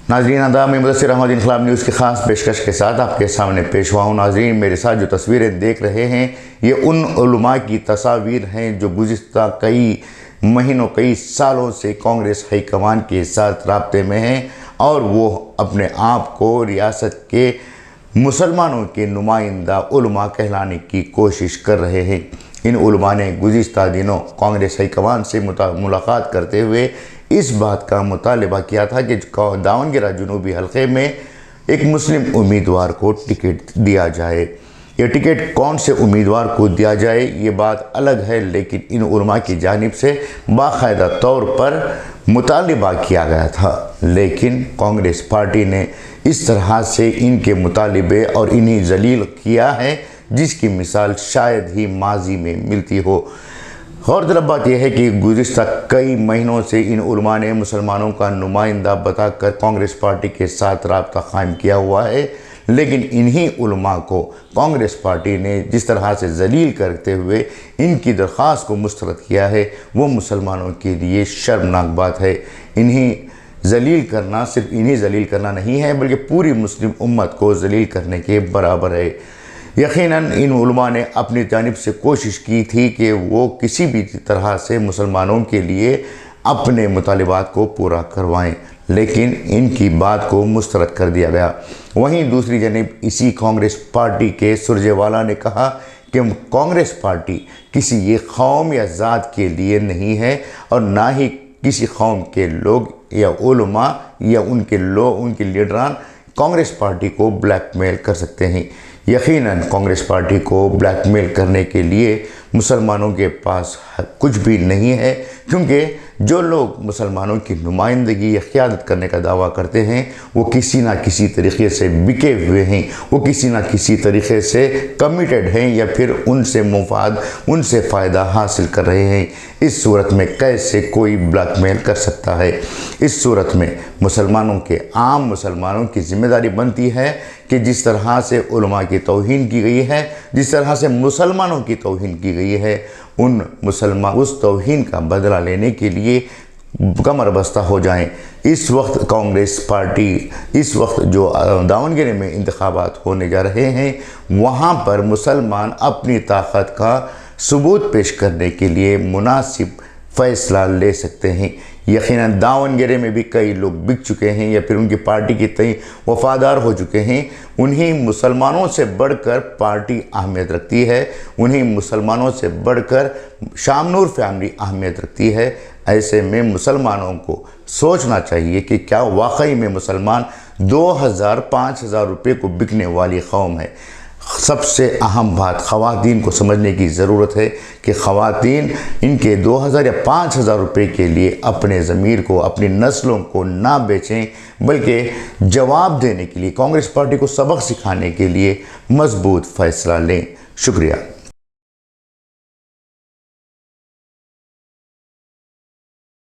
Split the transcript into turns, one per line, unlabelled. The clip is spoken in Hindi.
नाज़रीन आदाब में मुदस्सिर अहमद इनकलाब न्यूज़ की ख़ास पेशकश के साथ आपके सामने पेश हुआ हूँ। नाज़रीन मेरे साथ जो तस्वीरें देख रहे हैं ये उन उलमा की तस्वीर हैं जो गुज़िश्ता कई महीनों कई सालों से कांग्रेस हाईकमान के साथ राब्ते में हैं और वो अपने आप को रियासत के मुसलमानों के नुमाइंदा उलमा कहलाने की कोशिश कर रहे हैं। इन उलमा ने गुज़िश्ता दिनों कांग्रेस हाईकमान से मुलाकात करते हुए इस बात का मुतालबा किया था कि दावनगेरा जुनूबी हलके में एक मुस्लिम उम्मीदवार को टिकट दिया जाए। ये टिकट कौन से उम्मीदवार को दिया जाए ये बात अलग है, लेकिन इन उलमा की जानिब से बाकायदा तौर पर मुतालबा किया गया था, लेकिन कांग्रेस पार्टी ने इस तरह से इनके मुतालबे और इन्हें जलील किया है जिसकी मिसाल शायद ही माजी में मिलती हो। गौरतलब बात यह है कि गुज़िश्ता कई महीनों से इन उलमा ने मुसलमानों का नुमाइंदा बताकर कांग्रेस पार्टी के साथ राब्ता कायम किया हुआ है, लेकिन इन्हीं उलमा को कांग्रेस पार्टी ने जिस तरह से जलील करते हुए इनकी दरख्वास्त को मुस्तरद किया है वो मुसलमानों के लिए शर्मनाक बात है। इन्हीं जलील करना सिर्फ इन्हीं जलील करना नहीं है बल्कि पूरी मुस्लिम उम्मत को जलील करने के बराबर है। यकीनन इन उलमा ने अपनी जानिब से कोशिश की थी कि वो किसी भी तरह से मुसलमानों के लिए अपने मुतालिबात को पूरा करवाएं, लेकिन इनकी बात को मुस्तरद कर दिया गया। वहीं दूसरी जानिब इसी कांग्रेस पार्टी के सुरजेवाला ने कहा कि कांग्रेस पार्टी किसी ये कौम या ज़ात के लिए नहीं है और ना ही किसी कौम के लोग या उलमा या उनके लीडरान कांग्रेस पार्टी को ब्लैकमेल कर सकते हैं। यकीनन कांग्रेस पार्टी को ब्लैकमेल करने के लिए मुसलमानों के पास कुछ भी नहीं है, क्योंकि जो लोग मुसलमानों की नुमाइंदगी या क़यादत करने का दावा करते हैं वो किसी ना किसी तरीके से बिके हुए हैं, वो किसी ना किसी तरीके से कमिटेड हैं या फिर उनसे मुफाद उनसे फ़ायदा हासिल कर रहे हैं। इस सूरत में कैसे कोई ब्लैकमेल कर सकता है? इस सूरत में आम मुसलमानों की ज़िम्मेदारी बनती है कि जिस तरह से उलमा की तौहीन की गई है, जिस तरह से मुसलमानों की तौहीन की गई है, उस तौहीन का बदला लेने के लिए कमर बस्ता हो जाएं। इस वक्त कांग्रेस पार्टी जो दावनगेरे में इंतखाबात होने जा रहे हैं वहाँ पर मुसलमान अपनी ताकत का सबूत पेश करने के लिए मुनासिब फ़ैसला ले सकते हैं। यकीनन दावनगेरे में भी कई लोग बिक चुके हैं या फिर उनकी पार्टी के तय वफ़ादार हो चुके हैं। उन्हीं मुसलमानों से बढ़कर पार्टी अहमियत रखती है, उन्हीं मुसलमानों से बढ़कर शामनूर फैमिली अहमियत रखती है। ऐसे में मुसलमानों को सोचना चाहिए कि क्या वाकई में मुसलमान 2000-5000 रुपये को बिकने वाली कौम है। सबसे अहम बात ख़वातीन को समझने की ज़रूरत है कि ख़वातीन इनके 2000 या 5000 रुपये के लिए अपने ज़मीर को, अपनी नस्लों को ना बेचें, बल्कि जवाब देने के लिए, कांग्रेस पार्टी को सबक सिखाने के लिए मजबूत फ़ैसला लें। शुक्रिया।